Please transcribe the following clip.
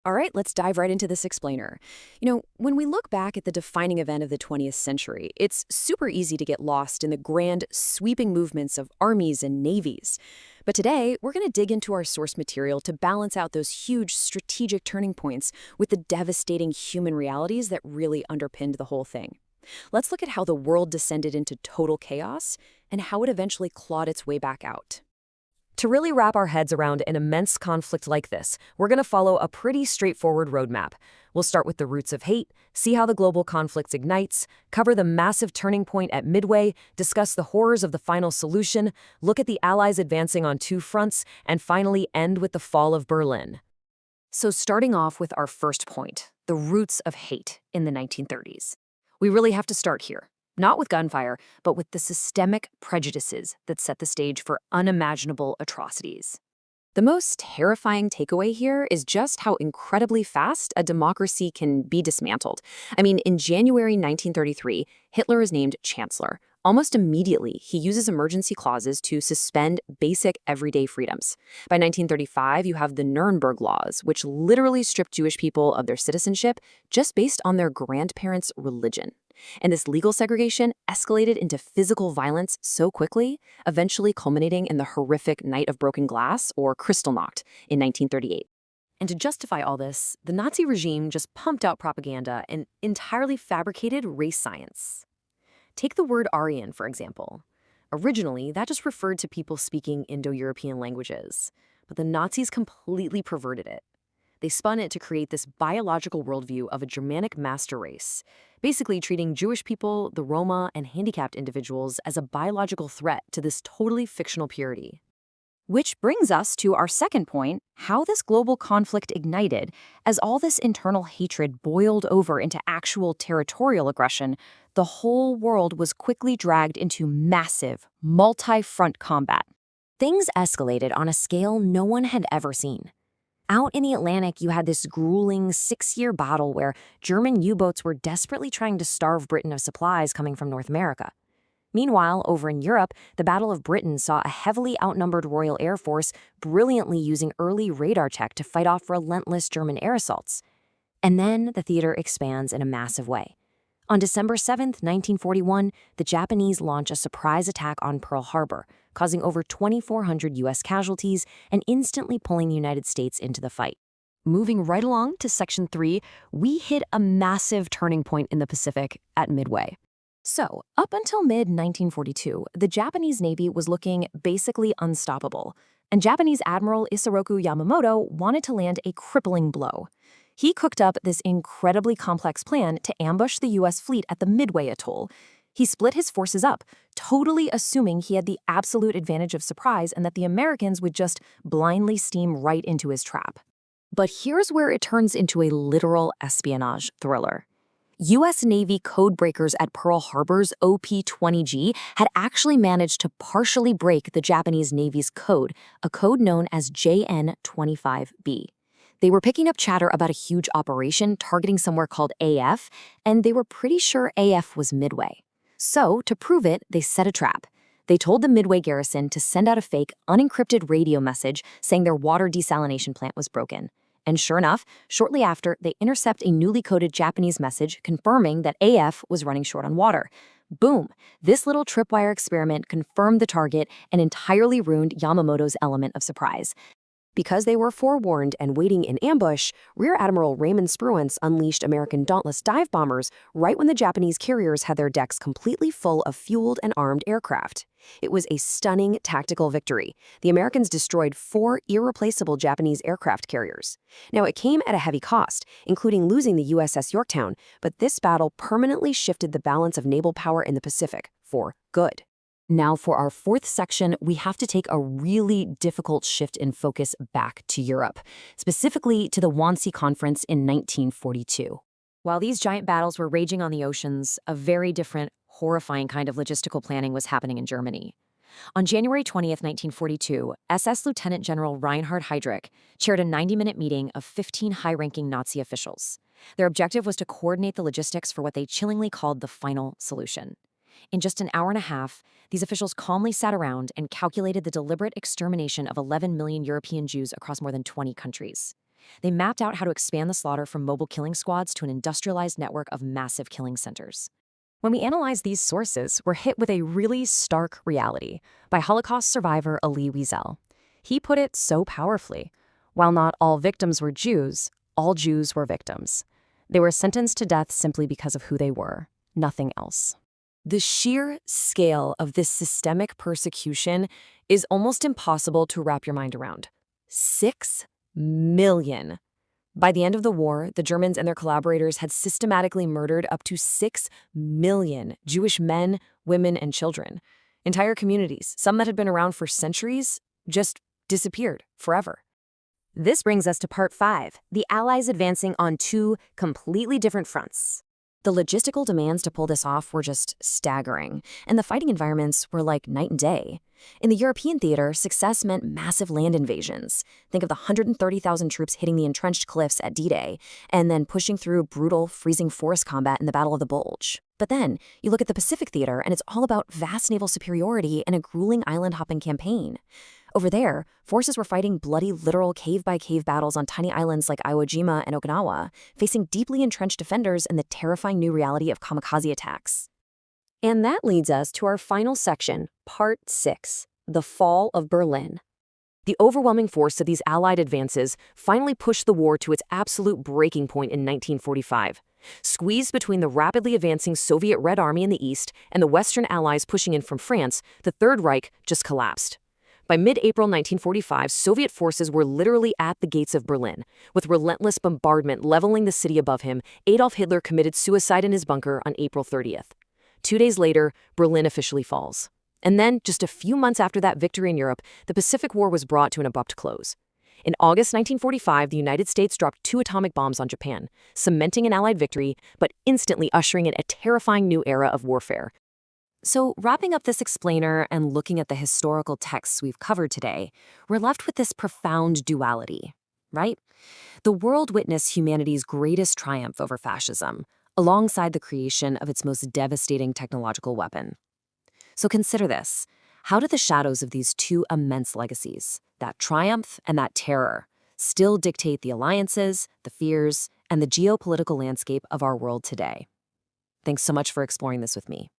All right, let's dive right into this explainer. When we look back at the defining event of the 20th century, it's super easy to get lost in the grand, sweeping movements of armies and navies. But today, we're going to dig into our source material to balance out those huge strategic turning points with the devastating human realities that really underpinned the whole thing. Let's look at how the world descended into total chaos and how it eventually clawed its way back out. To really wrap our heads around an immense conflict like this, we're going to follow a pretty straightforward roadmap. We'll start with the roots of hate, see how the global conflict ignites, cover the massive turning point at Midway, discuss the horrors of the final solution, look at the Allies advancing on two fronts, and finally end with the fall of Berlin. So starting off with our first point, the roots of hate in the 1930s. We really have to start here. Not with gunfire, but with the systemic prejudices that set the stage for unimaginable atrocities. The most terrifying takeaway here is just how incredibly fast a democracy can be dismantled. In January 1933, Hitler is named chancellor. Almost immediately, he uses emergency clauses to suspend basic everyday freedoms. By 1935, you have the Nuremberg Laws, which literally stripped Jewish people of their citizenship just based on their grandparents' religion. And this legal segregation escalated into physical violence so quickly, eventually culminating in the horrific Night of Broken Glass, or Kristallnacht, in 1938. And to justify all this, the Nazi regime just pumped out propaganda and entirely fabricated race science. Take the word Aryan, for example. Originally, that just referred to people speaking Indo-European languages, but the Nazis completely perverted it. They spun it to create this biological worldview of a Germanic master race, basically treating Jewish people, the Roma, and handicapped individuals as a biological threat to this totally fictional purity. Which brings us to our second point, how this global conflict ignited. As all this internal hatred boiled over into actual territorial aggression, the whole world was quickly dragged into massive, multi-front combat. Things escalated on a scale no one had ever seen. Out in the Atlantic, you had this grueling 6-year battle where German U-boats were desperately trying to starve Britain of supplies coming from North America. Meanwhile, over in Europe, the Battle of Britain saw a heavily outnumbered Royal Air Force brilliantly using early radar tech to fight off relentless German air assaults. And then the theater expands in a massive way. On December 7, 1941, the Japanese launch a surprise attack on Pearl Harbor, causing over 2,400 U.S. casualties and instantly pulling the United States into the fight. Moving right along to Section 3, we hit a massive turning point in the Pacific at Midway. So, up until mid-1942, the Japanese Navy was looking basically unstoppable, and Japanese Admiral Isoroku Yamamoto wanted to land a crippling blow. He cooked up this incredibly complex plan to ambush the U.S. fleet at the Midway Atoll. He split his forces up, totally assuming he had the absolute advantage of surprise and that the Americans would just blindly steam right into his trap. But here's where it turns into a literal espionage thriller. U.S. Navy codebreakers at Pearl Harbor's OP-20G had actually managed to partially break the Japanese Navy's code, a code known as JN-25B. They were picking up chatter about a huge operation targeting somewhere called AF, and they were pretty sure AF was Midway. So, to prove it, they set a trap. They told the Midway garrison to send out a fake, unencrypted radio message saying their water desalination plant was broken. And sure enough, shortly after, they intercept a newly coded Japanese message confirming that AF was running short on water. Boom! This little tripwire experiment confirmed the target and entirely ruined Yamamoto's element of surprise. Because they were forewarned and waiting in ambush, Rear Admiral Raymond Spruance unleashed American Dauntless dive bombers right when the Japanese carriers had their decks completely full of fueled and armed aircraft. It was a stunning tactical victory. The Americans destroyed 4 irreplaceable Japanese aircraft carriers. Now, it came at a heavy cost, including losing the USS Yorktown, but this battle permanently shifted the balance of naval power in the Pacific for good. Now, for our fourth section, we have to take a really difficult shift in focus back to Europe, specifically to the Wannsee Conference in 1942. While these giant battles were raging on the oceans, a very different, horrifying kind of logistical planning was happening in Germany. On January 20th, 1942, SS Lieutenant General Reinhard Heydrich chaired a 90-minute meeting of 15 high-ranking Nazi officials. Their objective was to coordinate the logistics for what they chillingly called the final solution. In just an hour and a half, these officials calmly sat around and calculated the deliberate extermination of 11 million European Jews across more than 20 countries. They mapped out how to expand the slaughter from mobile killing squads to an industrialized network of massive killing centers. When we analyze these sources, we're hit with a really stark reality by Holocaust survivor Elie Wiesel. He put it so powerfully. While not all victims were Jews, all Jews were victims. They were sentenced to death simply because of who they were, nothing else. The sheer scale of this systemic persecution is almost impossible to wrap your mind around. 6 million. By the end of the war, the Germans and their collaborators had systematically murdered up to 6 million Jewish men, women, and children. Entire communities, some that had been around for centuries, just disappeared forever. This brings us to part 5, the Allies advancing on 2 completely different fronts. The logistical demands to pull this off were just staggering, and the fighting environments were like night and day. In the European theater, success meant massive land invasions. Think of the 130,000 troops hitting the entrenched cliffs at D-Day, and then pushing through brutal, freezing forest combat in the Battle of the Bulge. But then, you look at the Pacific theater, and it's all about vast naval superiority and a grueling island-hopping campaign. Over there, forces were fighting bloody, literal cave-by-cave battles on tiny islands like Iwo Jima and Okinawa, facing deeply entrenched defenders and the terrifying new reality of kamikaze attacks. And that leads us to our final section, Part 6, the Fall of Berlin. The overwhelming force of these Allied advances finally pushed the war to its absolute breaking point in 1945. Squeezed between the rapidly advancing Soviet Red Army in the east and the Western Allies pushing in from France, the Third Reich just collapsed. By mid-April 1945, Soviet forces were literally at the gates of Berlin. With relentless bombardment leveling the city above him, Adolf Hitler committed suicide in his bunker on April 30th. 2 days later, Berlin officially falls. And then, just a few months after that victory in Europe, the Pacific War was brought to an abrupt close. In August 1945, the United States dropped 2 atomic bombs on Japan, cementing an Allied victory, but instantly ushering in a terrifying new era of warfare. So, wrapping up this explainer and looking at the historical texts we've covered today, we're left with this profound duality, right? The world witnessed humanity's greatest triumph over fascism, alongside the creation of its most devastating technological weapon. So consider this. How do the shadows of these 2 immense legacies, that triumph and that terror, still dictate the alliances, the fears, and the geopolitical landscape of our world today? Thanks so much for exploring this with me.